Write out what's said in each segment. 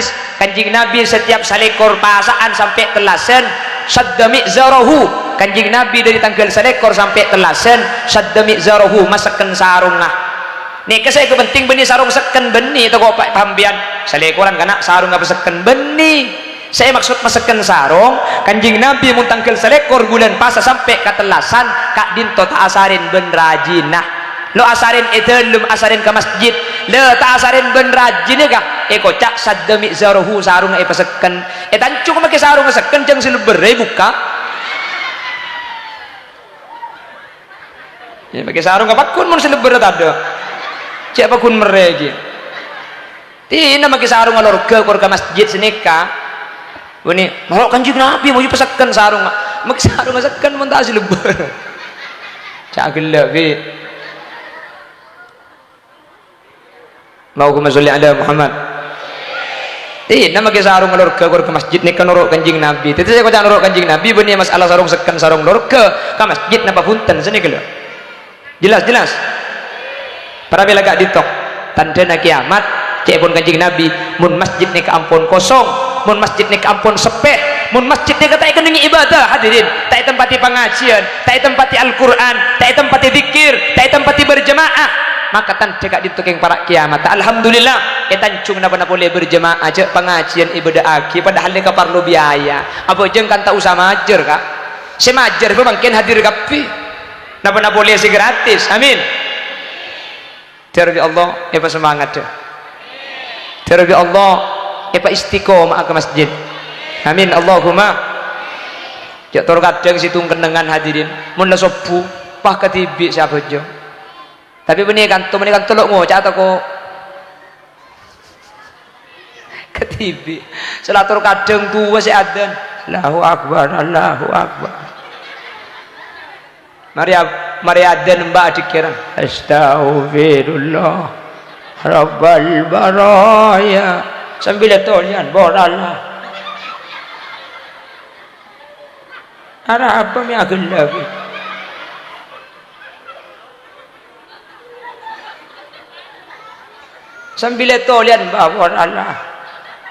hadis Kanjeng Nabi setiap salekor pasaan sampai telasen sadda mi'zarahu. Kanjeng Nabi dari tanggal salekor sampai telasen sadda mi'zarahu masakkan sarungah. Nih kesai penting benih sarung seken benih itu kok pambian salekoran kana sarung apa seken benih. Saya maksud masakkan sarung Kanjeng Nabi mun tanggal salekor bulan puasa sampai katelasan kak dinto ta asarin ben rajinah. Lo asarin edelum asarin ke masjid le ta asarin ben rajin ka kocak sadda mi'zarahu sarung paseken tancung make sarung seken jang silebere buka ya pakai sarung apa kun mun silebere tado siapa kun meregi tina make sarung alorga korga masjid senika ini mau Kanjeng Nabi mau paseken sarung make sarung seken mun ta silebere cagel bi. Allahumma sholli ala Muhammad. Nama ke sarung lorga ke masjid ni kan norok Kanjeng Nabi. Tetapi saya kau jangan norok Kanjeng Nabi benih masalah sarung sekan sarung lorga ke masjid napa punten sini kalau. Jelas. Para bela gak ditok tanda na kiamat cek pun Kanjeng Nabi mun masjid ni ke ampun kosong, mun masjid ni ke ampun sepek, mun masjid ni kata ikan ibadah hadirin, tak tempati pengajian, tak tempati Al-Qur'an, tak tempati zikir, tak tempati berjemaah. Maka tan cekak ditukeng para kiamat alhamdulillah tancung napa boleh berjemaah cek pengajian ibadah aki padahal ni perlu biaya apa jeng kan tak usah majer kak semajer pemangkin hadir kapi napa boleh si gratis amin terbi Allah semangat terbi Allah istiqomah ke masjid amin Allahumma cek tor kadang situng kenengan hadirin mun la sobu pah ketibi siapa jo tapi benih kan telok ngocak atau kok ketibi selatur kadang tua si adan Allahu Akbar mari adan mbak dikira astaghfirullah rabbal baraya sambil tolian borallah ada apa mi agel lagi sambil tolian bawar Allah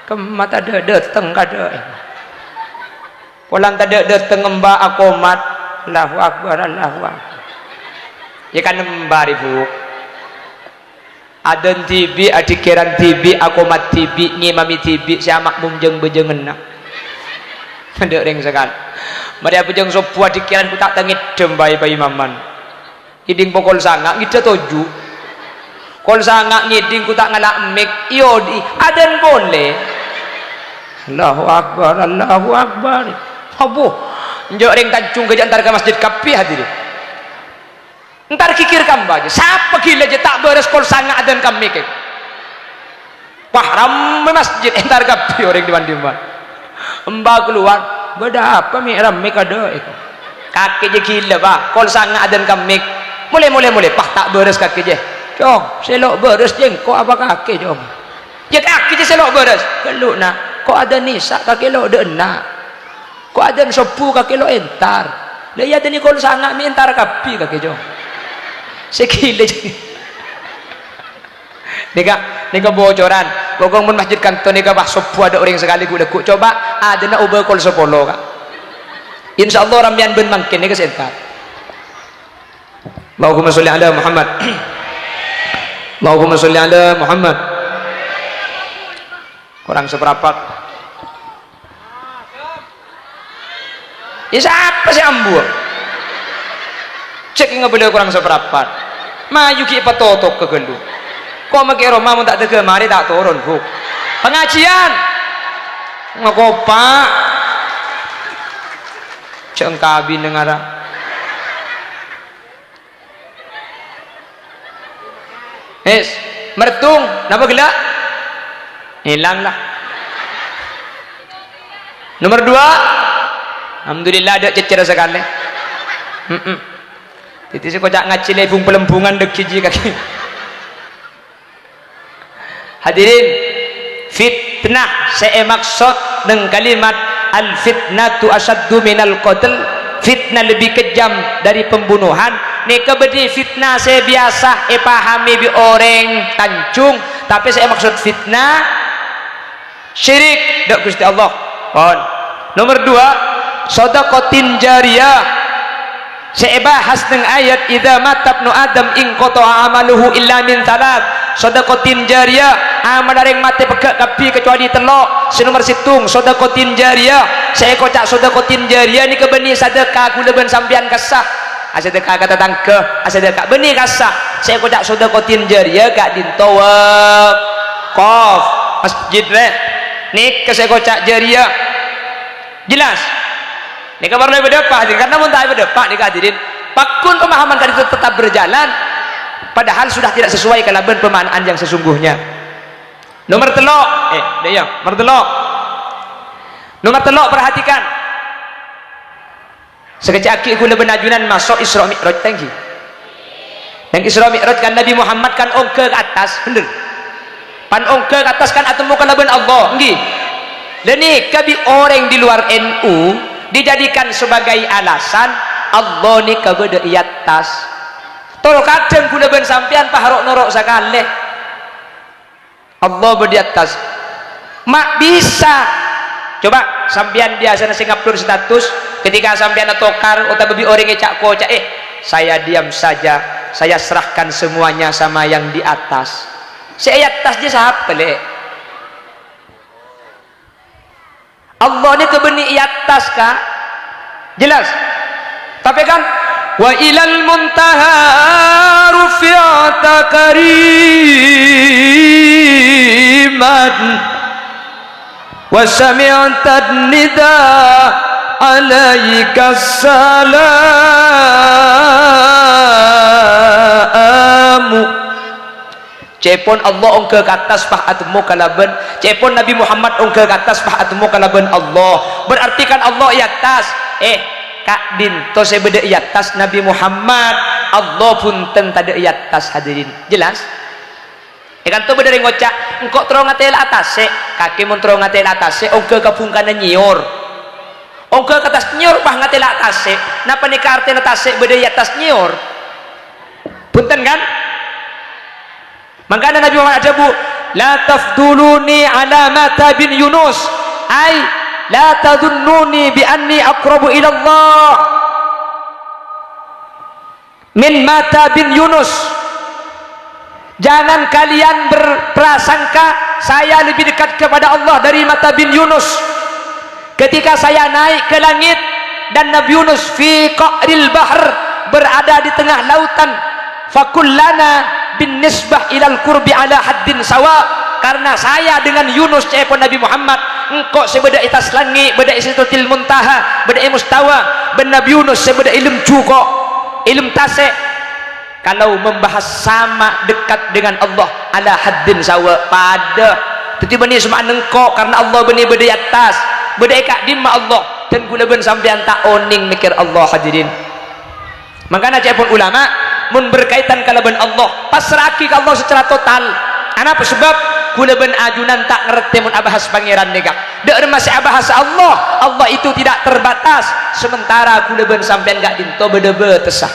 kemata dateng kada polang kada dateng mbak akomat Allahu Akbar ya kan mbak ibu adan tibi adikiran tibi akomat tibi ngimami tibi siamak mumjeng bejengen nak ndek ring sekali mari bejeng sopu adikiran ku tak tengit dembai bayi maman iding pokol sanga ngida toju kol sangak ngiding ku tak ngalak mik iyo di adan boleh Allahu Akbar abu njok ring tancung ke antar ke masjid kapi hadirin ntar kikir kamba aja siapa gila aja tak beres kol sangak adan kami ke wah ramai masjid antar kapi orang diman mbak keluar beda apa mi ramai kada kaki je gila pak kol sangak adan kami mulai pah tak beres kaki je jom selok beres jengkok apa kaki jom ya kaki je selok beres keluk nak kok ada nisa kaki lo de enak kok ada sopu kaki lo entar lah ya tadi kol sangat mi entar kapi kaki jom sekile nika bocoran gogong mun masjid kantor nika bah sopu ada orang sekali gula ku coba ada na ubah kol sepolo kak insyaallah ramian ben mangkin nika sentar Allahumma sholli ala Muhammad Allahumma sholli ala Muhammad kurang seperempat ya siapa sih ambu cek nggak boleh kurang seperempat maju ki patotok ke gelu kok make Roma mun tak tege mari tak turun bu pengajian ngokopak cengkabi nengara mertung napa gelak hilanglah nomor 2 alhamdulillah ada cecer sekali titi si kocak ngaji lebung pelembungan dek hiji kaki hadirin fitnah saya maksud dengan kalimat al fitnatu asyaddu minal qatl fitnah lebih kejam dari pembunuhan nika bedi fitnah saya biasa pahami bi orang tancung tapi saya maksud fitnah syirik dak Gusti Allah. Pon. Nomor 2, sedekatin jariyah. Saya bahas dengan ayat idza mata ibnu adam in qata'a amaluhu illa min thalath. Sedekatin jariyah, amal dari mati pegak kapi kecuali telok. Nomor situng sedekatin jariyah. Saya kocak sedekatin jariyah ni ke benih sedekah gula ben sampean kasah. Sedekah kata tangke, sedekah benih kasah. Saya kocak sedekatin jariyah gak dintawab. Qaf masjid rek. Ni ke saya kocak jariyah. Jelas? Ni kabar lebih depan, karena mun tak berdepan ni hadirin. Pakun pemahaman tadi itu tetap berjalan, padahal sudah tidak sesuai kalaban pemahaman yang sesungguhnya. Nomor telok, nomor telok. Nomor telok perhatikan. Sekejap aku kula benajunan masuk Isra Mi'raj tangki. Yang Isra Mi'raj kan Nabi Muhammad kan ongke ke atas, bener. Pan ongke ke atas kan atemu kalaban Allah, nggih. Leni kabi orang di luar NU dijadikan sebagai alasan Allah ni kabeda di atas. Tol kadang guna ben sampean paharok norok sakale. Allah berdi atas. Mak bisa. Coba sampean biasa nasi ngupload status ketika sampean tokar atau bebi orang ngecak kocak saya diam saja. Saya serahkan semuanya sama yang di atas. Si atas dia siapa le? Allah ni kebeni atas kak jelas tapi kan wa ilal muntaha rufi'ata kariman wa sami'ta nida alaika salamu. Cepon Allah ongke ke atas pah atmu kalaban. Cepon Nabi Muhammad ongke ke atas pah atmu kalaban Allah. Berarti kan Allah di atas. Kak dinto saya beda di atas Nabi Muhammad. Allah pun tentada di atas hadirin. Jelas? Kan tu beda ngocak. Engkau terong ngatel atas kaki mun terong ngatel atas ongke ke pungkana nyior. Ongke ke atas nyior pah ngatel atas napa ni karte atas beda di atas nyior. Punten kan? Makanya Nabi Muhammad ajabu la tafduluni ala mata bin Yunus ay la tadhunnuni bi anni aqrabu ila Allah min mata bin Yunus. Jangan kalian berprasangka saya lebih dekat kepada Allah dari mata bin Yunus. Ketika saya naik ke langit dan Nabi Yunus fi qa'ril bahr berada di tengah lautan fakullana bin nisbah ilal kurbi ala haddin sawa. Karena saya dengan Yunus cepon Nabi Muhammad engkau sebeda atas langit beda Sidratil Muntaha beda mustawa ben Nabi Yunus sebeda ilm cuko ilm tasek. Kalau membahas sama dekat dengan Allah ala haddin sawa pada tetapi benih semua engkau karena Allah benih beda atas beda kak dimma Allah dan gula ben sampean tak oning mikir Allah hadirin. Makanya cepon ulama mun berkaitan kalaban Allah pasrahki ke Allah secara total. Kenapa? Sebab kula ben ajunan tak ngerti mun abahas pangeran nega dek masih abahas Allah. Allah itu tidak terbatas sementara kula ben sampean gak dinto beda-beda tesah.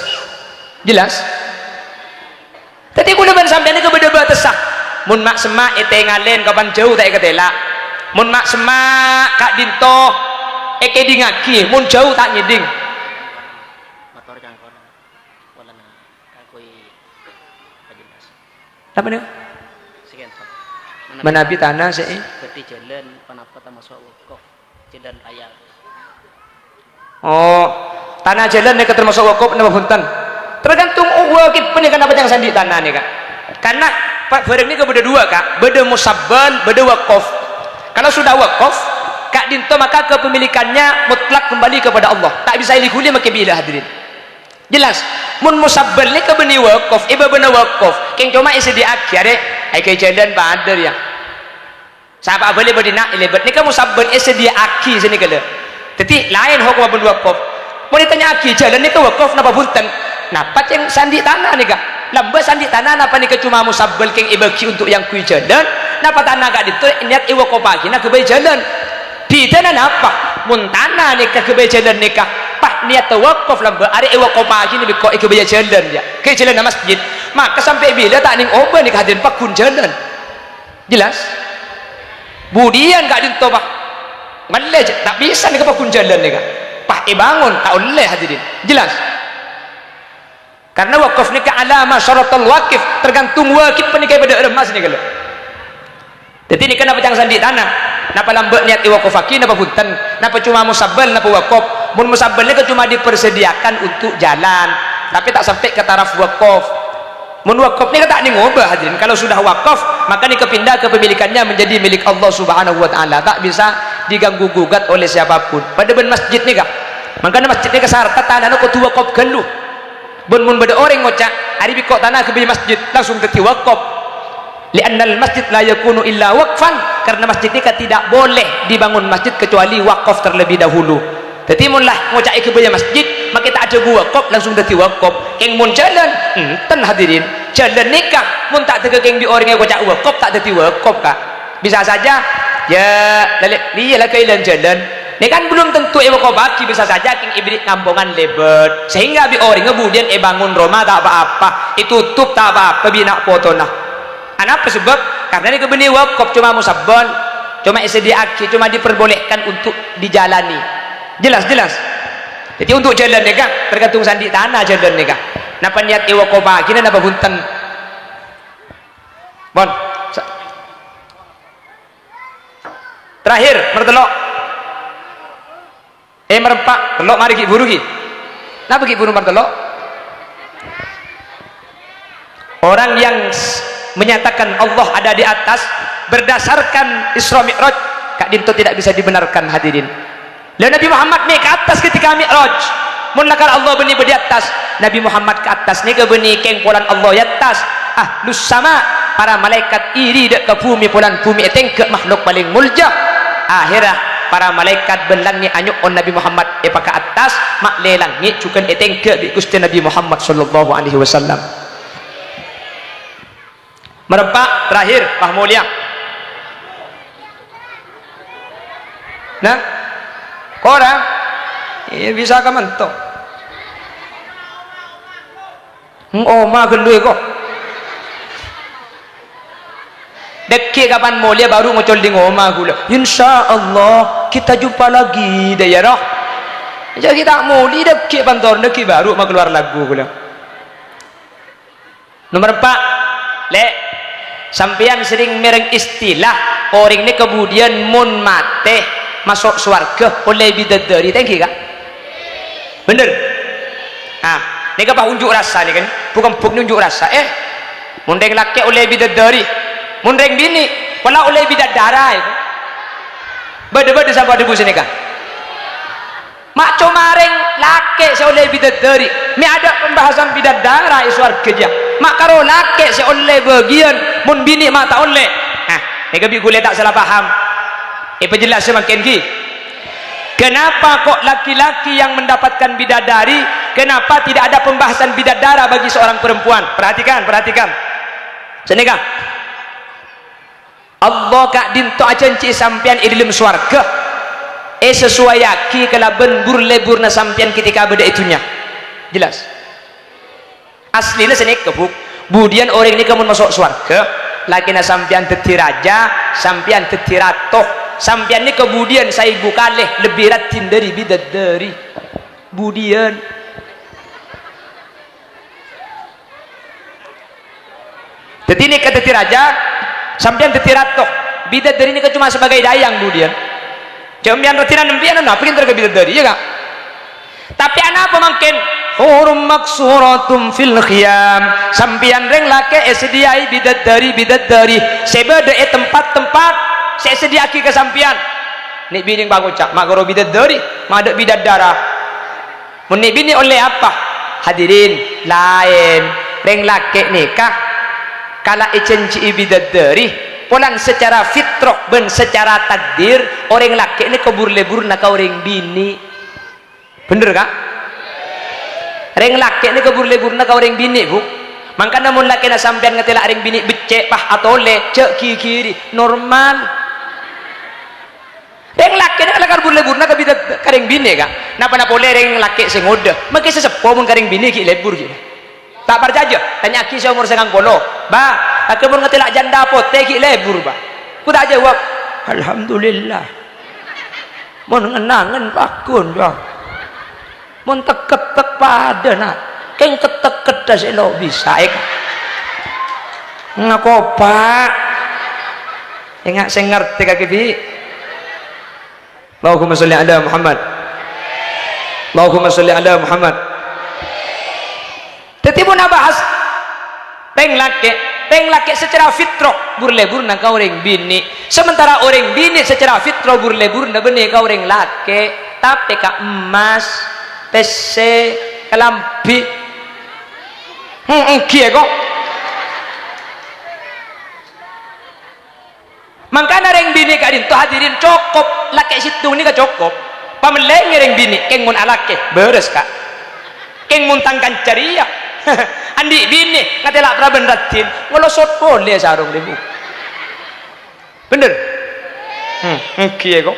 Jelas? Tadi kula ben sampean ke beda-beda tesah. Mun mak semak ete ngalen kapan jauh tak ketela. Mun mak semak kak dinto eke dingaki mun jauh tak nyeding. Apa ni? Menabi tanah sih. Berarti jalan panapa tak masuk wakaf jalan raya. Oh, tanah jalan ni termasuk wakaf nama punten. Tergantung wakif punya kenapa jangan sandi tanah ni kak. Karena pak barang ni beda dua kak, beda musabbal, beda wakaf. Kalau sudah wakaf, kak dinto maka kepemilikannya mutlak kembali kepada Allah. Tak bisa ilikuli maka bila hadirin. Jelas? Mun musabbal ni kebeni wakaf, iba benar wakaf. Keng cuma isi di akhir ai ke jalan badar ya. Siapa boleh berdina ilebat ni kan musabbal isi di akhir sini kala. Tapi lain hukum abun wakaf. Mun ditanya akhir jalan ni ke wakaf napa punten? Napa ceng sandi tanah ni kak? Lamba sandi tanah napa ni ke cuma musabbal keng ibaki untuk yang kui jalan? Napa tanah kak ditu niat iwakaf pagi nak ke jalan? Di tanah napa? Mun tanah ni ke jalan ni kak? Pak niat tawakuf lamba ada wakaf pagi ni biko ikut bayar jalan dia ke jalan masjid maka sampai bila tak ning oban ni kehadiran pak kun jalan jelas budian gak dinto bah malah tak bisa ni kapakun jalan ni kak pah bangun tak boleh hadirin jelas karena wakaf ni ka alama syaratul wakif tergantung wakif ni kaya pada emas ni kalau jadi ni kenapa jangan sandi tanah napa lambat niat iwakofaki napa punten napa cuma musabal napa wakaf mun musabal ni cuma dipersediakan untuk jalan tapi tak sampai ke taraf wakaf mun wakaf ni tak ni ngubah hadirin kalau sudah wakaf maka ni kepindah kepemilikannya menjadi milik Allah subhanahu wa ta'ala tak bisa diganggu gugat oleh siapapun pada ben masjid ni kak makanya masjid ni kesarta tanah ni kutu wakaf gelu ben mun beda orang ngocak hari bikok tanah ke masjid langsung teti wakaf li'annal masjid la yakunu illa waqfan karena masjid ni tidak boleh dibangun masjid kecuali wakaf terlebih dahulu jadi mun lah ngocak ke masjid maka tak ada wakaf langsung teti wakaf keng mun jalan ten hadirin jalan nikah mun tak tega keng di orang yang ngocak wakaf tak teti wakaf kak bisa saja ya dia lah kailan jalan ni kan belum tentu wakaf bisa saja keng ibrit ngampongan lebat sehingga bi orang kemudian bangun rumah tak apa-apa ditutup tak apa-apa bina foto nah apa sebab karena ni kebeni wakaf cuma musabbal cuma isediaki cuma diperbolehkan untuk dijalani jelas jadi untuk jalan ni kak tergantung sandi tanah jalan ni kak napa niat wakaf pagi napa punten bon terakhir mertelok merempak telok mari ki buru ki napa ki buru mertelok orang yang menyatakan Allah ada di atas berdasarkan Isra Mi'raj kak dinto tidak bisa dibenarkan hadirin lalu Nabi Muhammad naik ke atas ketika Mi'raj mun lakal Allah beni di atas Nabi Muhammad ke atas ni ke beni kengpolan Allah di atas ahlus sama para malaikat iri dek ke bumi polan bumi eteng ke makhluk paling mulja akhirah para malaikat belangi anyuk on Nabi Muhammad ke atas mak lelangi cukan eteng ke Gusti Nabi Muhammad sallallahu alaihi wasallam merempak terakhir Pak Mulia nah korang bisa ke mentok ma gendui kok dekik kapan mulia baru ngocol di ngoma gula insya Allah kita jumpa lagi deh ya roh jadi kita muli dekik pantor dekik baru mau keluar lagu gula nomor 4 le sampean sering mereng istilah orang ini kemudian mun mate masuk surga oleh bidadari thank you kak bener ini apa unjuk rasa nih kan bukan unjuk rasa mundeng laki oleh bidadari mundeng bini pula oleh bidadara beda-beda sampai ada busi nikah mak comareng laki oleh bidadari mi ada pembahasan bidadara surga dia mak karo laki oleh bagian mun bini mak tak oleh ni kebi gule tak salah paham penjelas semakin ki kenapa kok laki-laki yang mendapatkan bidadari kenapa tidak ada pembahasan bidadara bagi seorang perempuan perhatikan senikah Allah kak dinto acenci sampian dalam swarga sesuai yaki kelaben bur na sampian ketika beda itunya jelas aslinya senik kebuk budian orang ini kamu masuk swarga laki na sampian teti raja sampian teti ratoh sampian ini kemudian saya ibu kalih lebih ratin dari bidadari budian jadi ini kata raja sampian teti ratoh bidadari ini cuma sebagai dayang budian jambian ratinan nempian apa yang terkait bidadari ya kak tapi anak apa makin hurum maksuratum fil khiyam sampian reng lake sediai bidadari sebeda tempat-tempat saya sediaki ke sampian nik bini bangun cak mak goro bidadari mak ada bidadara menik bini oleh apa hadirin lain reng lake nikah kala ecenci bidadari polan secara fitrah ben secara takdir orang laki ini kebur lebur nak orang bini bener kak reng laki ini kebur lebur nak orang bini bu maka namun laki na sampean ngetela reng bini becek pah atau le cek kiri normal reng laki ini kalau kebur lebur nak kareng bini kak napa boleh reng laki sengoda maka sesepuh pun kareng bini ki lebur ki tak berjaja tanya ki seumur 90 bah tak kebur ngetelak janda pote ki lebur bah ku tak jawab alhamdulillah mun ngenangan pakun ya mun teket-tek pada nak keng ketek-ket dah selo bisa ngako pak enggak saya ngerti kaki bi Allahumma sholli ala Muhammad Allahumma sholli ala Muhammad tetibu nabahas peng laki secara fitrah burlebur na kau orang bini sementara orang bini secara fitrah burlebur na benih kau orang laki tapi ka emas pese kelambi kia kok makanya orang bini kadin tu hadirin cukup laki situ ni ka cukup pameleng orang bini keng mun alake beres kak keng mun tangkan ceria andi bini ngatela praben ratin ngolosot boleh sarung debu bener kia kok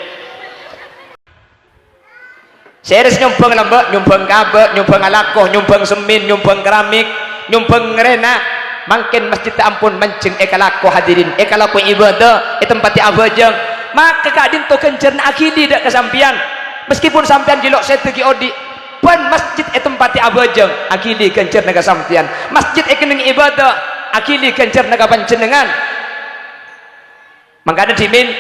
seres nyumbang lembek nyumbang kabek nyumbang alakoh nyumbang semin nyumbang keramik nyumbang ngerena makin masjid ampun menceng ekalakoh hadirin ekalakoh ibadah tempati abajang maka kadin to kencerna akidi dak kesampian meskipun sampian jilok setegi odi pan masjid tempati abajang akidi kencer naga sampian masjid ekening ibadah akidi kencer naga panjenengan maka ada dimin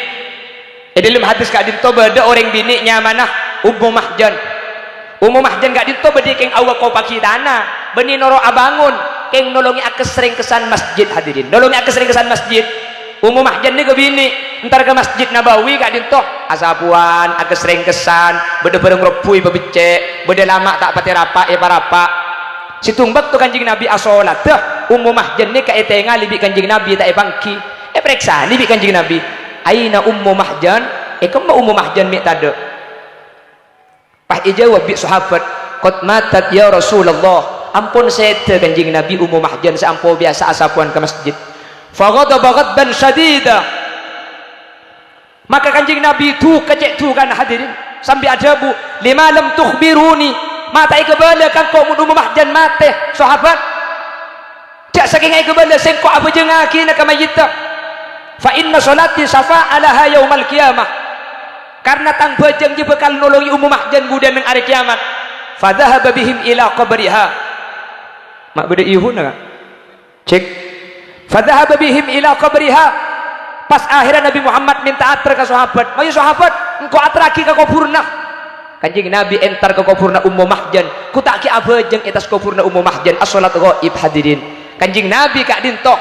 dalam hadis kadin to beda orang bini nyamanah ummu mahjan kadin to bedi keng awa ko pakidana beni noro abangun keng nolongi akes sering kesan masjid hadirin nolongi akes sering kesan masjid ummu mahjan ni ke bini entar ke masjid Nabawi kadin to asapuan akes sering kesan bede bareng repui bebecek bede lama tak pati rapa parapa situmbak tu kanjing Nabi asolat dah ummu mahjan ni ka etenga libi kanjing Nabi tak bangki periksa libi kanjing Nabi aina ummu mahjan kemma ummu mahjan mi tade pas ijawab bi sahabat qad matat ya Rasulullah ampun sete kanjing Nabi ummu mahjan seampo biasa asapuan ke masjid faghadaba ghadban syadida maka kanjing Nabi tu kecek tu kan hadirin sambil ajabu lima lam tukhbiruni mata ikbala kan kau ummu mahjan mate sahabat jak saking ikbala sing ko apa jengaki nak mayita fa inna salati safa'alaha yaumal qiyamah karena tang bajang je bakal nolongi ummu mahjan budan nang hari kiamat fa dhahaba bihim ila qabriha mak beda ihun nak cek fa dhahaba bihim ila qabriha pas akhirnya Nabi Muhammad minta atar ke sahabat ayo sahabat engkau atraki ke kuburna kanjing Nabi entar ke kuburna ummu mahjan ku tak ki abajang etas kuburna ummu mahjan as-salat ghaib hadirin kanjing Nabi kak dinto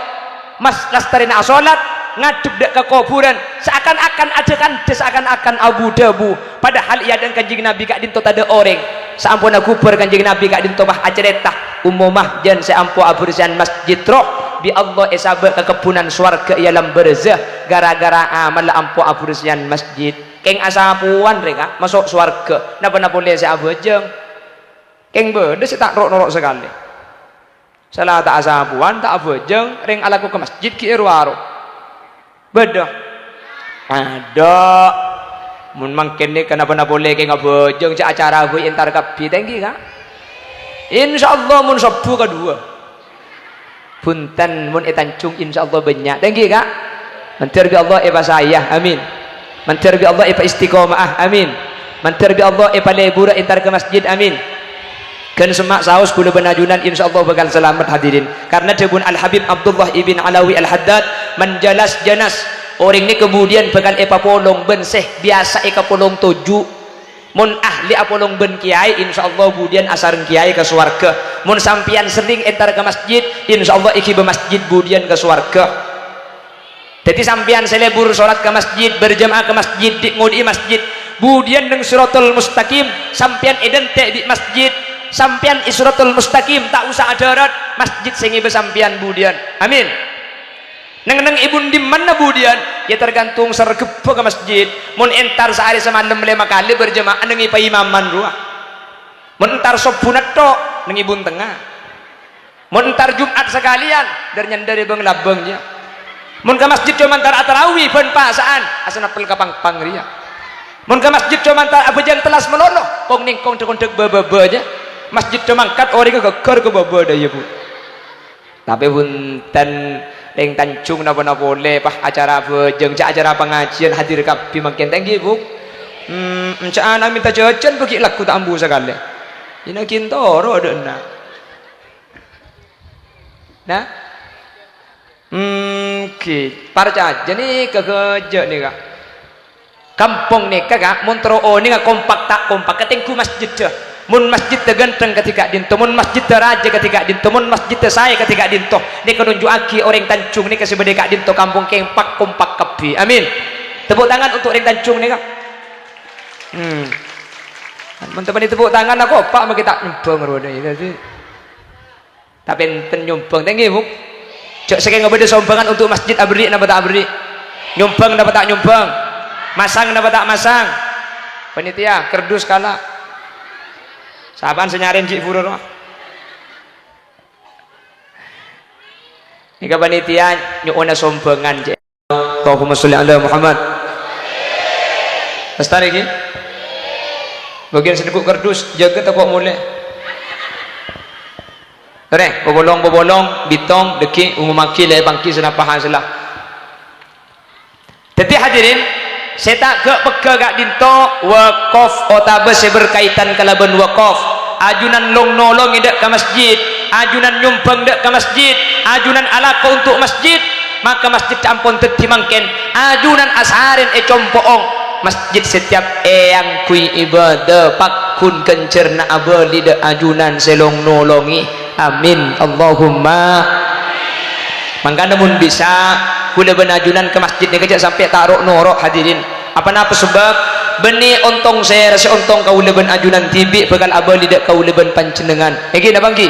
mas lastarina as-salat ngadep dak ke kuburan seakan-akan ajakan seakan-akan abu dabu padahal ia dan kanjing Nabi kak dinto tada orang seampuna kubur kanjing Nabi kak dinto mah acerita ummu mahjan seampu abursian masjid roh bi Allah esabah kekebunan swarga ialam berzah gara-gara amal ampu abursian masjid keng asapuan reka masuk swarga napa boleh saya abajeng keng bede tak norok sekali salah tak asapuan tak abajeng ring alaku ke masjid ki irwaro beda ada mun mangkene kenapa boleh keng abajeng cak acara gue entar kapi tinggi kak insyaallah mun Sabtu kedua punten mun etancung insyaallah banyak tinggi kak mentir bi Allah eba saya amin mentir bi Allah eba istiqomah amin mentir bi Allah eba lebura entar ke masjid amin kan semak saus kula benajunan insyaallah bakal selamat hadirin karena debun Al Habib Abdullah ibn Alawi Al Haddad menjalas janas orang ni kemudian bakal eba polong benseh biasa eka polong tuju mun ahli apolong ben kiai insyaallah budian asareng kiai ke swarga mun sampian sering entar ke masjid insyaallah iki be masjid budian ke swarga jadi sampian selebur salat ke masjid berjamaah ke masjid di ngudi masjid budian neng siratul mustaqim sampian identik di masjid sampian isratul mustaqim tak usah adarat masjid sing ibe sampian budian amin neng ibun di mana budian ya tergantung sergep ke masjid mun entar sehari semalam 5 kali berjamaah neng ipa imaman ruah mun entar sobunat tok neng ibun tengah mun entar Jumat sekalian dari nyandari bang labangnya mun ke masjid cuma entar atarawih ben pasaan asana pel kapang pangria mun ke masjid cuma entar abajang telas melono kong ningkong cekondek bababanya masjid cuma kat orang ke gegar ke babada ya bu tapi punten leng Tanjung napa boleh pah acara bejeng cak acara pengajian hadir kabeh makin tinggi bu cak ana minta jajan bagi laku tak ambu sekali ina kintoro dena nah para jajan ni kegeje ni kak kampung ni kak montro ni kak kompak tak kompak ketengku masjid dah mun masjid terganteng ketika dinto mun masjid teraja ketika dinto mun masjid saya ketika dinto ni kenunjuk aki orang Tanjung ni kasih berdeka dinto kampung kempak kompak kepi amin tepuk tangan untuk orang Tanjung ni kak teman-teman tepuk tangan aku pak mau kita nyumbang roda ini tapi enten nyumbang tinggi bu cok sekarang nggak sumbangan untuk masjid abri napa tak abri nyumbang napa tak nyumbang masang napa tak masang panitia kerdus kala sahabat senyarin cik furur ini ke panitia nyuona sumbangan cik Allahumma sholli ala Muhammad lestari lagi bagian sedekuk kerdus jaga tak kok mulai Tere, bobolong bitong deki umumaki lai bangki senapahan selah jadi hadirin saya tak ke peka gak dinto wakaf otabe saya berkaitan kalaban wakaf ajunan long nolong idak ke masjid ajunan nyumbang dak ke masjid ajunan alaka untuk masjid maka masjid campun tetimangken ajunan asarin compoong masjid setiap yang kui ibadah pakun kencerna abali dak ajunan selong nolongi amin Allahumma mangka namun bisa kula benajunan ke masjid ni kejak sampai taruh norok hadirin apa napa sebab beni ontong saya rasa ontong kau leben ajunan tibik bekal abali dak kau leben pancenengan iki dah bangki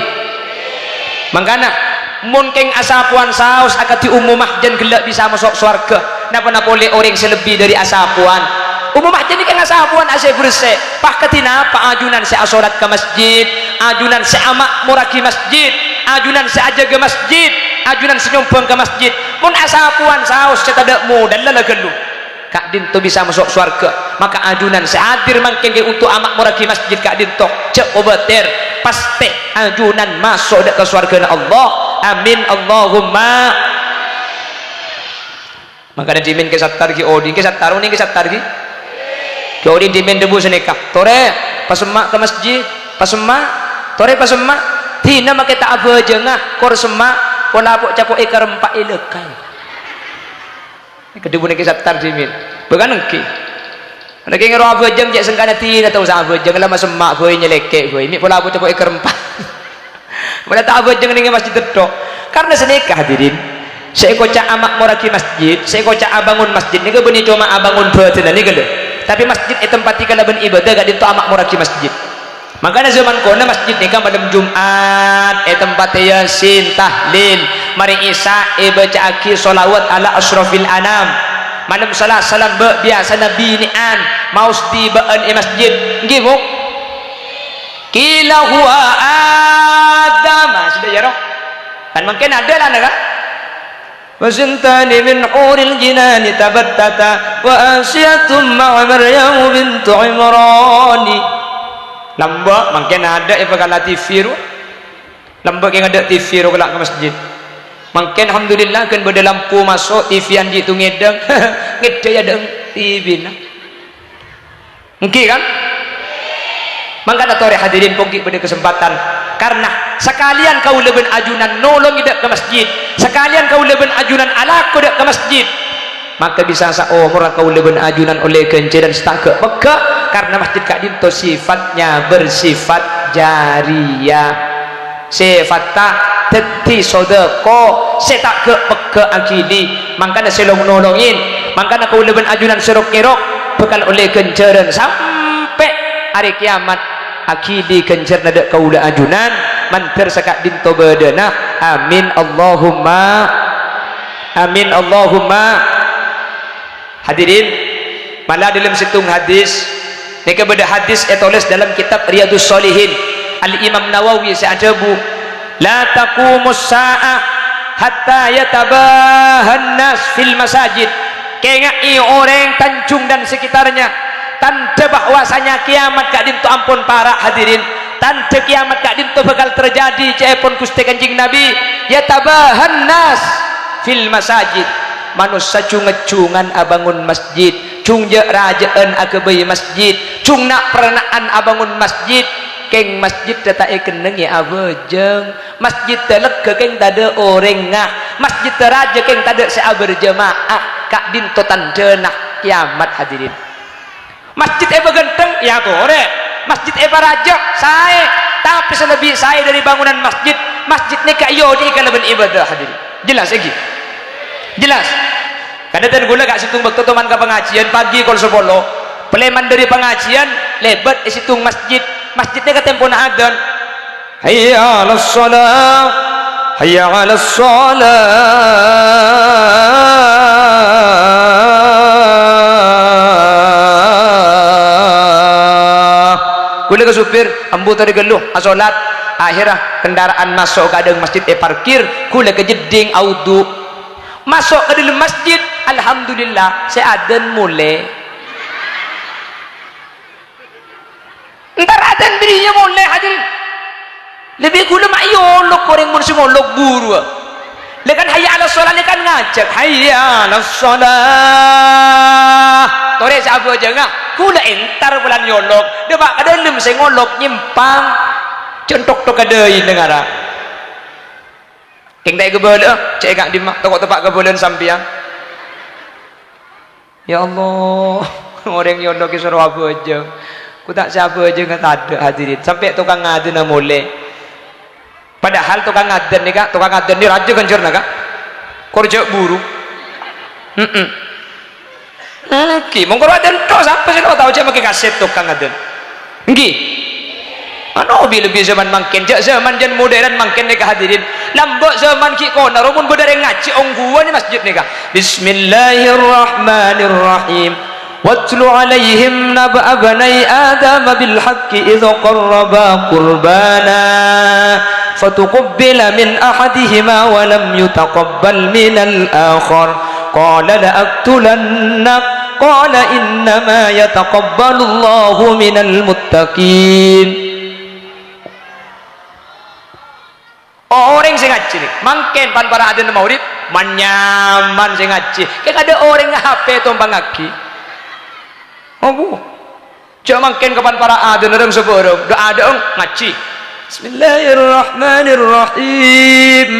mangkana mun keng asapuan saus akati umumah jen gelak bisa masuk surga napa boleh orang selebih dari asapuan umumah jen keng asapuan ase bersih pah katina apa ajunan saya salat ke masjid ajunan saya amak muraki masjid ajunan saya aja ke masjid ajunan senyumbang ke masjid mun asapuan saus cetada mudan lala gelu kak dinto bisa masuk surga maka ajunan seadir mangkin untuk amak muraki masjid kak dinto cek obater pasti ajunan masuk ke surga Allah amin Allahumma maka ada dimin ke sattar ki odin ke sattar uning ke sattar ki odin dimin debu seneka tore pasemak ke masjid pasemak tore pasemak tina make tak apa jengah kor semak pola pok capok ikar empat ilekai kedua ni kisah tarjimin bukan engki ada keng ro apa jeng cek sengkana tina tahu sa apa jeng lama semak boy nyelekek boy mi pola pok capok ikar empat pada tak apa jeng dengan masjid dedok karena seneka hadirin saya kocak amak moraki masjid saya kocak abangun masjid ni ke beni cuma abangun batin ni ke tapi masjid itu tempat tika laban ibadah gak dinto amak moraki masjid makanya zaman kona masjid ni kan pada Jumat tempat yasin tahlil mari isya baca aki solawat ala asrafil anam malam salat salam biasa nabi ni'an maus di baan masjid ngimu kila huwa adam sudah ya roh kan mungkin ada lah kan wasintani min huril jinani tabattata wa asyatum ma'a maryam bintu imrani lambak mungkin ada kalau TV lambak yang ada TV kelak ke masjid mungkin alhamdulillah kan pada lampu masuk TV anji tu ngedeng ngedeng ada TV nah mungkin kan maka ada tore hadirin pokok pada kesempatan karena sekalian kau leben ajunan nolong idak ke masjid sekalian kau leben ajunan alaku idak ke masjid maka bisa seumur kau leben ajunan oleh kenci dan setangke maka karena masjid kak dinto sifatnya bersifat jariyah sifatnya teti sodeko setak ke peke akidi makanya selong nolongin makanya kau leben ajunan serok kerok bekal oleh kenceran sampai hari kiamat akidi kencer nada kau le ajunan manter sekak dinto badana amin Allahumma amin Allahumma hadirin malah dalam situng hadis mereka beda hadis tulis dalam kitab Riyadhus Shalihin Al-Imam Nawawi seajabu la taqumus sa'ah hatta yatabahan nas fil masajid kengai orang Tanjung dan sekitarnya tanda bahwasanya kiamat kak dinto ampun para hadirin tanda kiamat kak dinto bakal terjadi cepon Gusti Kanjeng Nabi yatabahan nas fil masajid manusia cungecungan abangun masjid cung je rajaan akabai masjid cung nak peranaan abangun masjid keng masjid tetai keneng ya abejeng masjid telek ke keng tada orang ngah masjid teraja keng tada saya berjemaah kak dinto tandenah kiamat hadirin masjid eba genteng ya tore masjid eba raja saya tapi selebih saya dari bangunan masjid masjid ni kak yodi kalaban ibadah hadirin jelas lagi jelas kadang gula kak situng bakto teman ke pengajian pagi kalau sepuluh peleman dari pengajian lebat situng masjid masjidnya ke tempo na adzan hayya 'alas shalah hayya 'alas shalah kula ke supir ambu tadi geluh asolat akhirah kendaraan masuk ke adang masjid parkir kula ke jeding audu masuk ke dalam masjid alhamdulillah saya adzan mulai ntar adzan berinya mulai hadirin lebih gula mak yolok orang mun semolok buru lekan hayya 'alas shalah ni kan ngajak hayya 'alas shalah tore siapa aja ngah kula entar bulan yolok depak kadalem saya ngolok nyimpang contok tok kadai dengara keng dai gebel cek kak di mak toko tepak gebelan sampian ya Allah orang yolok ki suruh apa aja ku tak siapa aja nggak ada hadirin sampai tukang ngaden mulai padahal tukang ngaden ni kak tukang ngaden ni raja kencur nak kak kerja buru ki mongko ngaden tok sampai sih tahu aja pakai kaset tukang ngaden nggih anu lebih zaman mangken jak zaman jan modern mangken ni hadirin lambok zaman ki kono rumun bedare ngaji ongguan ni masjid ni kak bismillahirrahmanirrahim واتل عليهم نبأ بني آدم بالحق إذ قربا قربانا فتقبل من أحدهما ولم يتقبل من الآخر قال لأقتلنك قال إنما يتقبل الله من المتقين orang sing ngaji nih mangken pan para adzan maulid manyaman sing ngaji kayak ada orang HP tumpang ngaki oh bu cuma mungkin kapan para adzan orang seborong doa ada ngaji bismillahirrahmanirrahim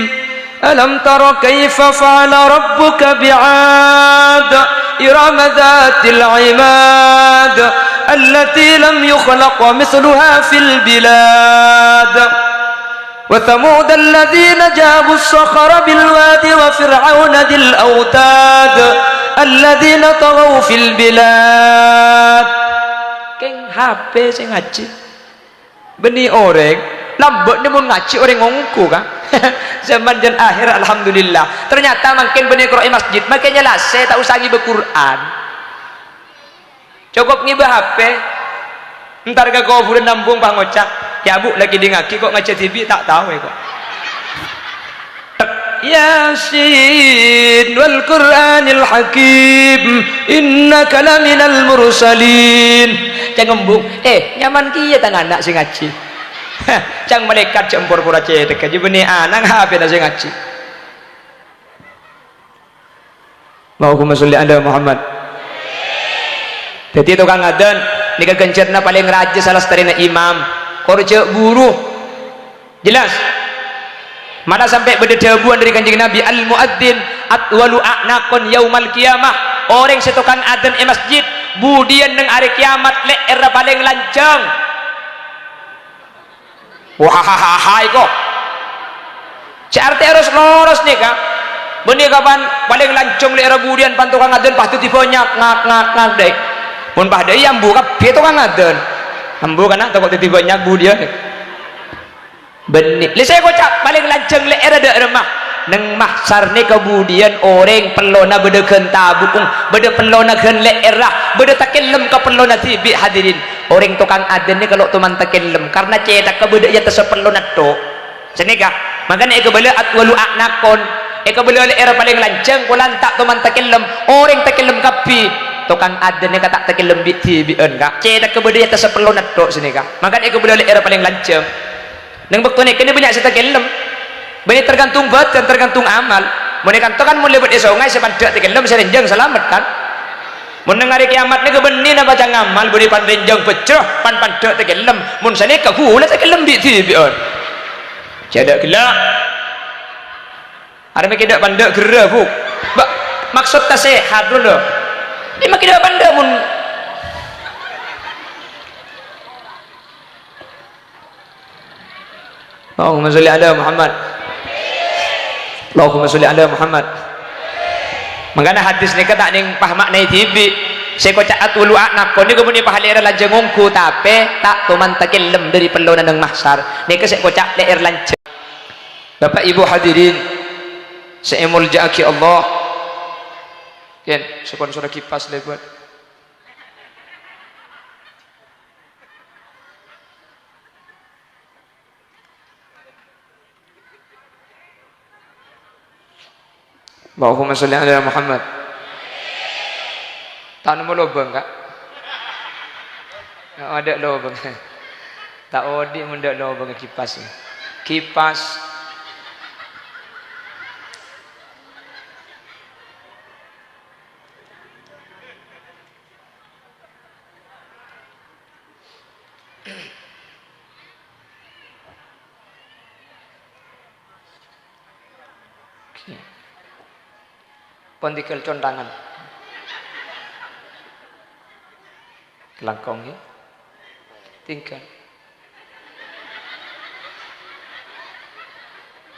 alam tara kaifa fa'ala rabbuka bi'ad iram dhatil imad allati lam yukhlaq mithluha fil bilad wa thamud alladhina jabu as-sakhara bil wadi wa fir'auna dil autad alladzina taghaw fil bilad keng HP sing ngaji beni orang lambok ni mun ngaji orang ngongku kan zaman jan akhir alhamdulillah ternyata makin beni qira'i masjid makanya lah saya tak usah ngibe Quran cukup ngibe HP entar ke kuburan nambung pangocak ya bu lagi di ngaki kok ngaji TV tak tahu ya kok Yasin wal Qur'anil Hakim innaka laminal mursalin cang embung nyaman kieu tang anak sing ngaji cang malaikat jempur pura cedek aja benih anak HP sing ngaji Allahumma sholli ala Muhammad jadi tukang adzan nika gencerna paling raja salah seterina imam kerja buruh jelas mana sampai berdebuan dari kanjeng Nabi al muadzin atwalu a'naqon yaumal qiyamah orang setukang adzan masjid budian nang hari kiamat le era paling lancang wah kok CRT harus loros nih kak benih kapan paling lancung le era budian pantukang adzan pasti tipe ngak dek mun pah deui ambu kabeh tukang adzan ambu kana toko tipe nyak budian benih saya kocak paling lanceng le era de remah neng mahsar ni kemudian orang pelona bedekan tabung bede pelona kan le era bede takillem ke pelona tibi hadirin orang tukang adzan ni kalau teman takillem karena cetak ke bede ya tesepelona to senika makanya ekebele atwalu a'naqon ekebele le era paling lanceng kulan tak teman takillem orang takillem kapi tukang adzan ni kata takillem bi tibi enggak cetak ke bede ya tesepelona to senika makanya ekebele le era paling lanceng neng waktu ni kena banyak kita kelem banyak tergantung badan tergantung amal mun kan to kan mun lebet sungai sepandak tegelem serenjang selamat kan. Mun hari kiamat ni kebeni na baca ngamal beri pan renjang pecah pan pandak tegelem mun sane ka hula tegelem bi ti biar. Jadi gelak. Ada mek dak pandak gerah bu. Maksud ta sehat dulu. Ini mek dak pandak mun Allahumma sholli ala Muhammad. Allahumma sholli ala Muhammad. Mangkana hadis ni kata ning pah makna tibi saya kocak atulu nakon ni kemudian pahalera lanjeng ngungku tapi tak tuman takilem dari pelonan nang mahsar ni ke saya kocak leer lanjeng. Bapak Ibu hadirin saya muljaki Allah kan sponsor kipas lebat Allahumma sholli ala Muhammad. Tak mau lobang kak? Tak ada lobang. Tak odi mendak lobang kipas. Kipas. Pontikel condangan kelangkong ya tinggal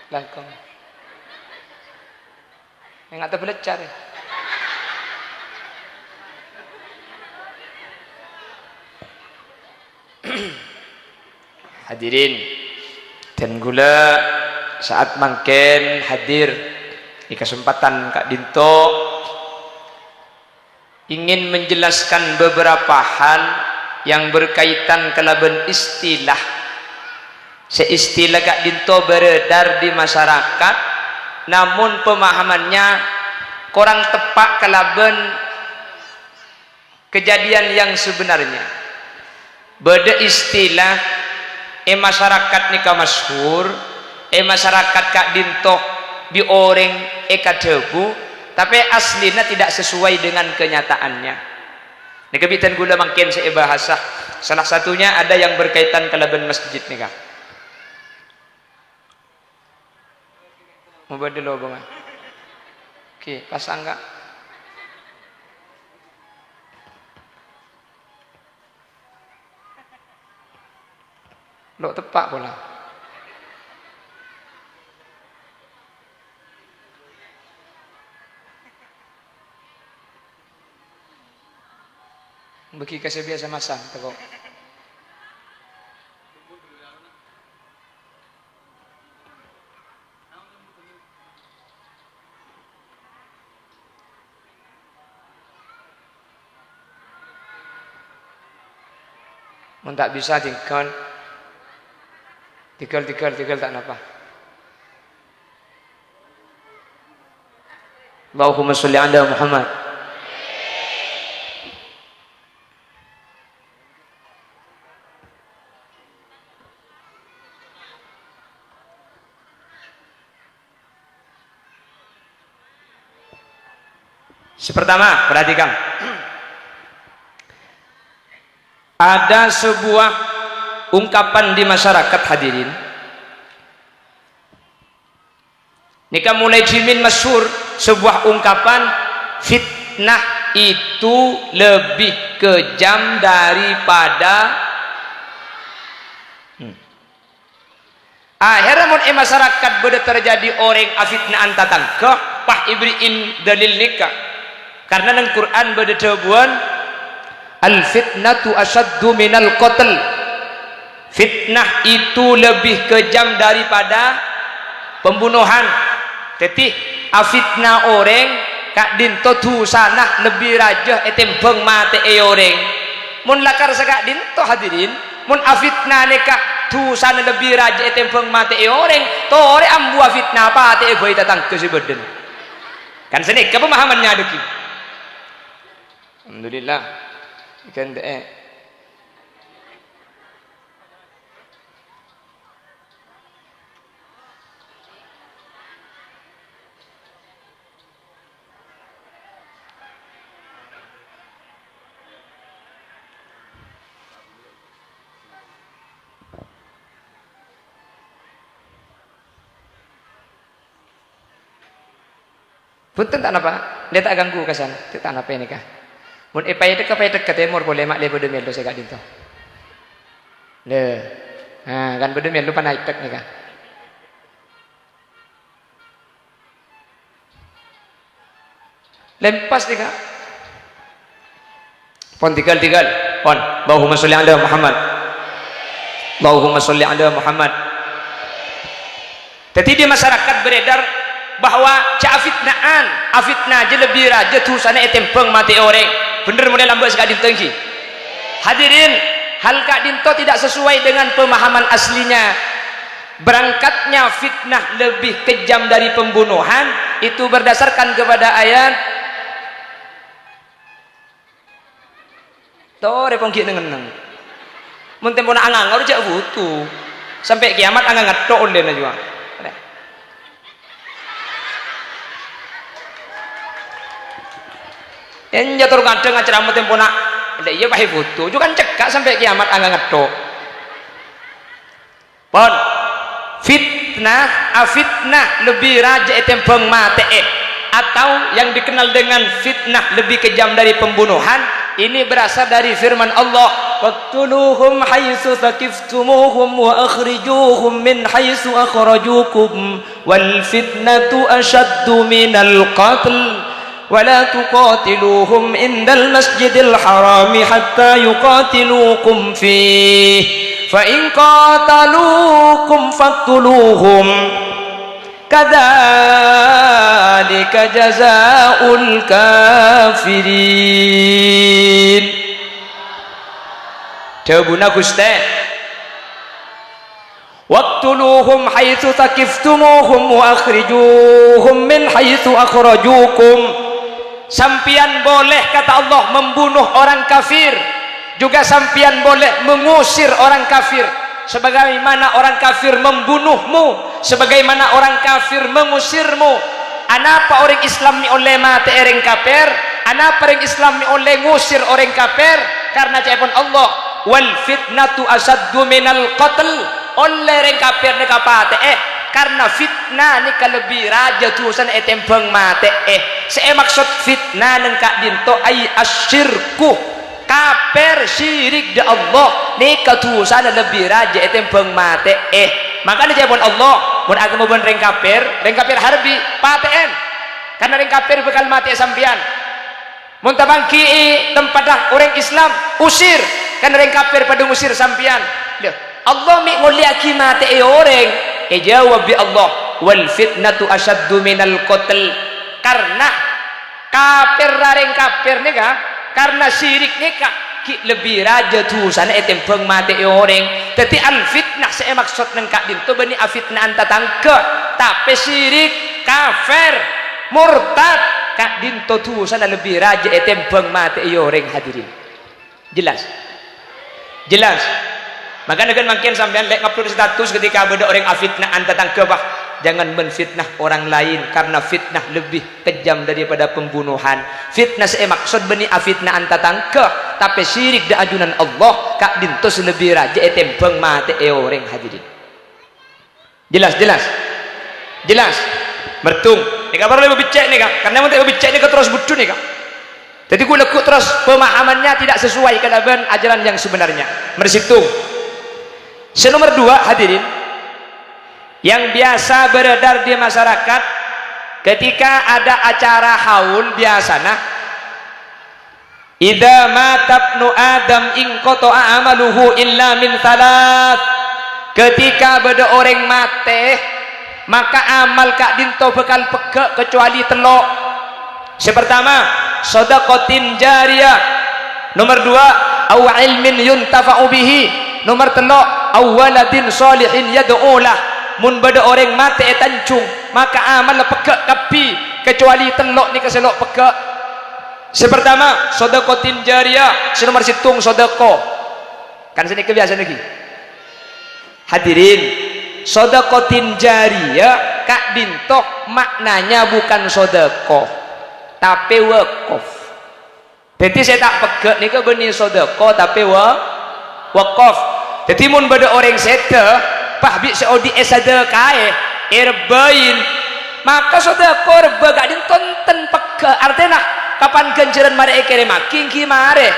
langkong yang ada belajar ya. Hadirin dan gula saat mangken hadir di kesempatan Kak Dinto ingin menjelaskan beberapa hal yang berkaitan kelaban istilah. Seistilah Kak Dinto beredar di masyarakat, namun pemahamannya kurang tepat kelaban kejadian yang sebenarnya. Beda istilah masyarakat nikah masyhur, masyarakat Kak Dinto di orang eka debu tapi aslinya tidak sesuai dengan kenyataannya. Ini kebitan gula makin saya bahasa salah satunya ada yang berkaitan kelaban masjid nih kak mau badel banget. Oke pasang kak lo tepak pula. Bagi kasih biasa masang teko. Mun tak bisa tinggal tak napa. Allahumma sholli ala Muhammad. Pertama, perhatikan. Ada sebuah ungkapan di masyarakat hadirin. Nikah mulai jimin masyhur sebuah ungkapan fitnah itu lebih kejam daripada akhirnya mun masyarakat beda terjadi orang afitnaan tatangkah pah ibriin dalil nikah. Karena dalam Quran berdebuan al-fitnatu asyaddu minal qatl. Fitnah itu lebih kejam daripada pembunuhan. Jadi afitnah orang kak dinto tu sanah lebih rajah etempeng mate orang. Mun lakar sakak dinto hadirin, mun afitnah nekak tu sana lebih rajah etempeng mate orang. Tore ambu afitnah apa te boy tatang kesebeden. Kan senek pemahamannya adeki. Alhamdulillah ikan deh Punten tak napa? Dia tak ganggu ke sana. Tak napa ini kah? Mun payah dekat temur boleh mak le bodem melu saya kat dinto. Le. Ha kan bodem melu panai tek ni kah? Lempas ni kah? Pon tinggal. Pon. Allahumma sholli ala Muhammad. Allahumma sholli ala Muhammad. Jadi di masyarakat beredar bahwa afitnah je lebih raja tu sana etempeng mati orang. Bener mulai lambat sekali tengki. Hadirin, hal kak dinto tidak sesuai dengan pemahaman aslinya. Berangkatnya fitnah lebih kejam dari pembunuhan itu berdasarkan kepada ayat toh repong ki nengeneng. Mun tempona angang harus jak butuh. Sampai kiamat angang ngatok oleh na juga. En jatuh kadang ngacaramu tempona ndak iya pahe butuh. Juga kan cekak sampai kiamat angga ngetok. Pon fitnah lebih raja etempeng mate atau yang dikenal dengan fitnah lebih kejam dari pembunuhan ini berasal dari firman Allah waqtuluhum haitsu thaqiftumuhum wa akhrijuhum min haitsu akhrajukum wal fitnatu ashaddu minal qatl ولا تقاتلوهم عند المسجد الحرام حتى يقاتلوكم فيه فإن قاتلوكم فاقتلوهم كذلك جزاء الكافرين. Jawabuna Gusti waqtuluhum haitsu taqiftumuhum wa akhrijuhum min haitsu akhrajukum. Sampian boleh kata Allah membunuh orang kafir, juga sampian boleh mengusir orang kafir sebagaimana orang kafir membunuhmu, sebagaimana orang kafir mengusirmu. Anapa orang Islam ni oleh mati orang kafir, anapa orang Islam ni oleh ngusir orang kafir? Karena cakapun Allah wal fitnatu asaddu minal qatl. Oleh orang kafir ni kapate karena fitnah ni lebih raja tusan etempeng mate saya maksud fitnah nang kak dinto ay asyirku kafir syirik de Allah ni katusan lebih raja etempeng mate makanya jawabon Allah mun agama bon reng kafir harbi paten karena reng kafir bakal mati sampian mun tabangki tempat dah orang Islam usir karena reng kafir pada usir sampian Allah mi nguliaki mate orang jawab bi Allah wal fitnatu asyaddu minal qatl karena kafir rareng kafir ni kah karena syirik ni kah lebih raja tu sana etempeng mati orang tapi al fitnah saya maksud nang kak dinto bani afitnah anta tangke tapi syirik kafir murtad kak dinto tu sana lebih raja etempeng mati orang. Hadirin jelas makanya kan makin sampean lek ngupload status ketika ada orang afitnah anta tangkebah jangan menfitnah orang lain karena fitnah lebih kejam daripada pembunuhan. Fitnah saya maksud bani afitnah anta tangkeh tapi syirik da ajunan Allah kak dintos lebih raja etempeng mate orang. Hadirin jelas mertung ni kabar lebih becek ni kak karena mun tak becek ni terus butuh ni kak jadi gue lekuk terus pemahamannya tidak sesuai dengan ajaran yang sebenarnya mersitung. Nomor 2 hadirin yang biasa beredar di masyarakat ketika ada acara haul biasana idza mata ibnu adam in qata'a amaluhu illa min thalath ketika beda orang mate maka amal kak dinto bekal peke kecuali telok. Sepertama sedaqatin jariyah, nomor 2 aw ilmin yuntafa'u bihi, nomor 3 awaladin salihin yad'ulah. Mun beda orang mati tancung maka amal pekak kapi kecuali telok ni keselok pekak. Sepertama sedaqatin jariyah, nomor situng sedekah kan sini kebiasaan lagi. Hadirin sedaqatin jariyah kak dintok maknanya bukan sedekah tapi wakaf. Jadi saya tak pekak ni ke benih sedekah tapi wakaf. Jadi mun beda orang seta pah bi saudi sedekah erbain maka sedekah reba gak dintonten peke artinya kapan ganjaran mare ekere makin ki mare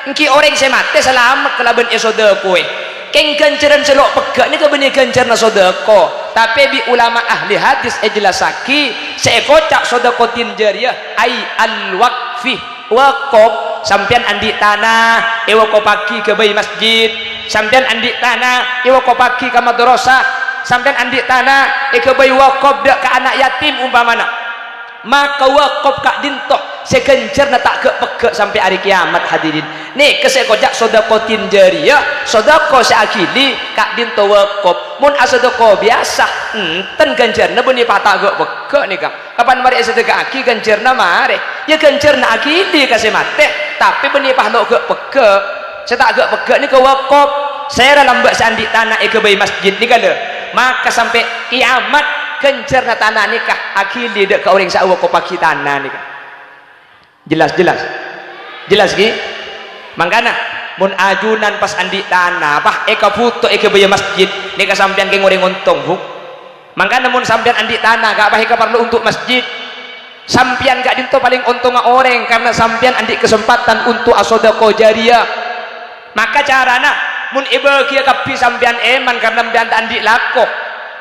engki orang semate selamat kelaban sedekah keng ganjaran selok peke ni kebeni ganjaran sedekah tapi bi ulama ahli hadis jelasaki seekocak sedekatin jariyah ai al waqfi waqaf sampean andi tanah wakopaki ke bayi masjid sampean andi tanah wakopaki ke madrasah sampean andi tanah ke bayi wakaf dak ke anak yatim umpamana maka wakaf kak dintoh segencerna tak ke peke sampai hari kiamat hadirin nih kesekojak sodakotin jariyah sodako seakili kak dintoh wakaf mun asodako biasa ten ganjarna benih patah ke peke nih kak kapan mari sedekah aki ganjarna mare ya ganjarna akili kasih mate tapi benih pahlok ke peke saya tak ke peke nih ke wakaf saya lambat sandi tanah ke bayi masjid nih kalau maka sampai kiamat kencerna tanah nikah akili dek ke orang sa'wa kopaki tanah nikah jelas ki mangkana mun ajunan pas andi tanah bah eka foto eka baya masjid nikah sampean ke ngoreng untung huk mangkana mun sampean andi tanah gak bah eka perlu untuk masjid sampean gak dinto paling untung orang karena sampean andi kesempatan untuk asodako jariyah maka carana mun iba kia kapi sampean eman karena sampean andi lako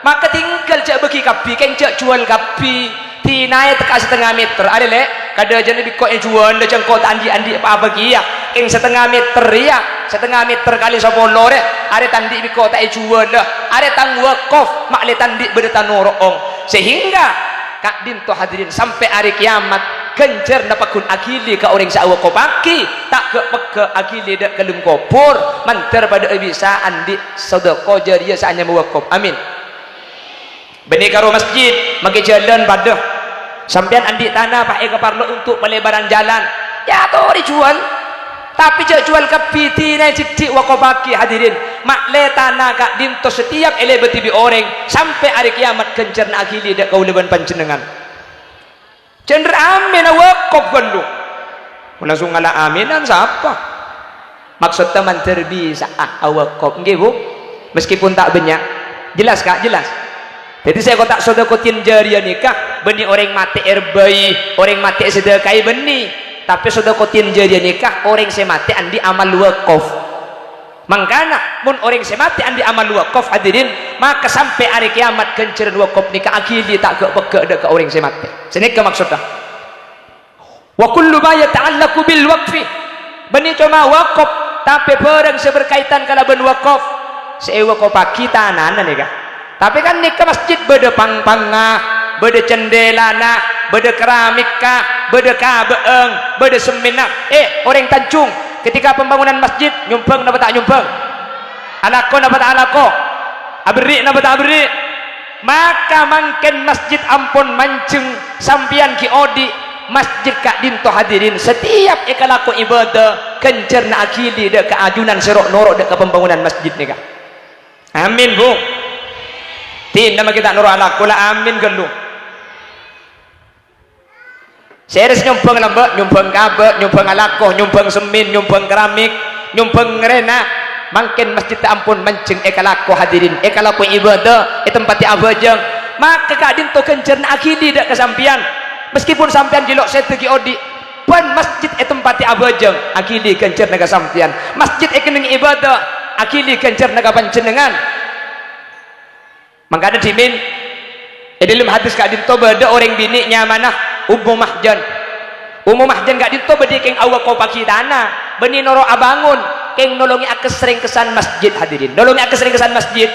maka tinggal cak bagi kapi keng cak jual kapi tinai teka setengah meter ada lek kada aja ni kok jual dah cengkot andi apa kia keng setengah meter ya setengah meter kali 10 deh ada tandi biko tak jual dah ada tang wakaf mak le tandi berita norong sehingga kak dinto hadirin sampai hari kiamat kencer napakun akili ka orang sa'wa kopaki tak ke peke akili dak kelum kopur manter pada bisa andi sedekah jariyah saanya mewakaf amin benih karo masjid magi jalan pada sampean andi tanah pak eka parlo untuk pelebaran jalan ya toh dijual tapi jak jual kapi tina cici wakobaki hadirin makle tanah kak dinto setiap ele betibi orang sampai hari kiamat kencerna akili dak kauleban panjenengan cender amin wakop gandu langsung ngala aminan siapa maksud teman terbisa wakop nggih Bu meskipun tak banyak jelas kak jelas jadi saya kotak sodakotin jariyah nikah benih orang mati erbai orang mati sedekai benih tapi sodakotin jariyah nikah orang semati andi amal wakaf mangkana mun orang semati andi amal wakaf hadirin maka sampai hari kiamat kenceran wakaf nikah akili tak ke peke ada ke orang semati sini ke maksudnya wa kullu ma yata'allaqu bil waqfi benih cuma wakaf tapi barang seberkaitan kalau ben wakaf sewa kopaki tanah nikah tapi kan nikah masjid beda pang-pangah beda cendelana beda keramika beda kabeeng beda seminah orang Tanjung ketika pembangunan masjid nyumpeng napa tak nyumpeng alako napa tak alako abri napa tak abri maka mangken masjid ampun mancing sampian ki odi masjid kak dinto hadirin setiap ikalako ibadah kencerna akili dek keajunan serok norok dek ke pembangunan masjid nih kak amin Bu tin nama kita nurul ala kula amin gelu seres nyumpeng lambak nyumpeng kabe nyumpeng alakoh nyumpeng semin nyumpeng keramik nyumpeng ngerena mangkin masjid ampun mancing ekalako hadirin ekalako ibadah tempati abajeng maka kadin to kencerna akidi dak kesampian meskipun sampian jilok setegi odi pan masjid tempati abajeng akidi kencerna kesampian masjid ekening ibadah akili kencerna kapanjenengan maka ada dimin dalam hadis kak dinto beda orang bini nyamanah ummu mahjan kak dinto beda keng awak kau paki tanah beni noro abangun keng nolongi akes sering kesan masjid hadirin nolongi akes sering kesan masjid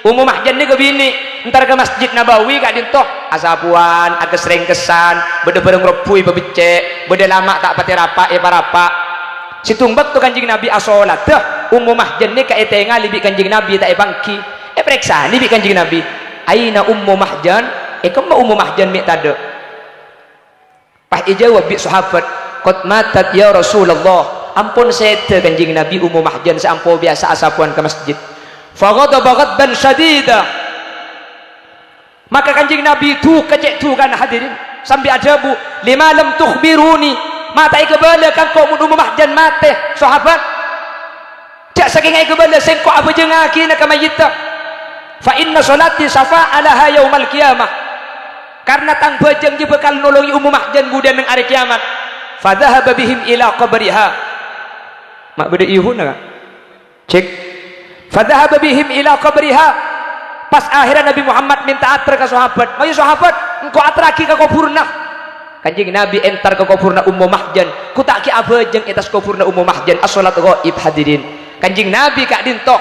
ummu mahjan ni ke bini ntar ke masjid Nabawi kak dinto asapuan akes sering kesan beda bareng repui bebecek beda lama tak pati rapa parapa situmbak tu kanjing Nabi asolat dah ummu mahjan ni kak etenga libi kanjing Nabi tak bangki periksa ni bi kanjing Nabi aina ummu mahjan kemma ummu mahjan mi tada pas ijawab bi sahabat qad matat ya Rasulullah ampun sete kanjing Nabi ummu mahjan sampo biasa asapuan ke masjid faghadaba ghadban syadida maka kanjing Nabi tu kecek tu kan hadirin sambil ajabu lima lam tukhbiruni mata ikbala kan kau ummu mahjan mate sahabat jak saking ikbala sing kau apa jengaki nak mayita fa inna salati safa'alaha yaumal qiyamah karena tang bejeng je bakal nolongi umum mahjan budan nang hari kiamat. Fadhahaba bihim ila qabriha. Mak beda ihun enggak? Cek. Fadhahaba bihim ila qabriha. Pas akhirnya Nabi Muhammad minta atar ke sahabat. Ayo sahabat, engkau atraki ke kuburna. Kanjeng Nabi entar ke kuburna umum mahjan. Ku tak ki abejeng atas kuburna umum mahjan. As-salat ghaib hadirin. Kanjeng Nabi kak dinto.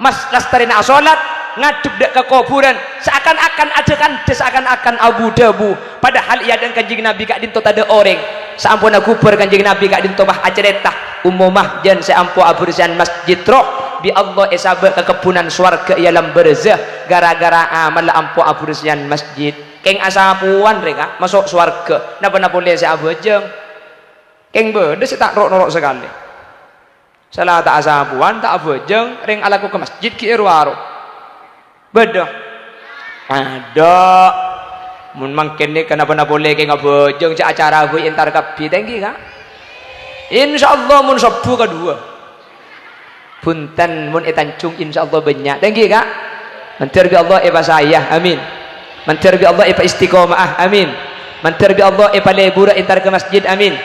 Mas lastarina salat ngadep dek ke kuburan seakan-akan ada kan seakan-akan abu debu, padahal ia dan kanjeng Nabi kak dinto ada orang seampun kubur kanjeng Nabi kak dinto mah acerita umumah jan seampu abursian masjid roh bi Allah esaba ke kebunan swarga ialam berzah gara-gara amal ampu abursian masjid keng asapuan mereka masuk swarga napa boleh saya abejeng keng beda sih tak norok sekali salah tak asapuan tak abejeng ring alaku ke masjid ki irwaro beda ada mun mangken ni kenapa boleh ke ngabojeng ci acara gue entar kapi tengki kak insyaallah mun sabu kedua punten mun etancung insyaallah banyak tengki kak mentir bi Allah eva saya amin mentir bi Allah eva istiqomah amin mentir bi Allah eva lebura entar ke masjid amin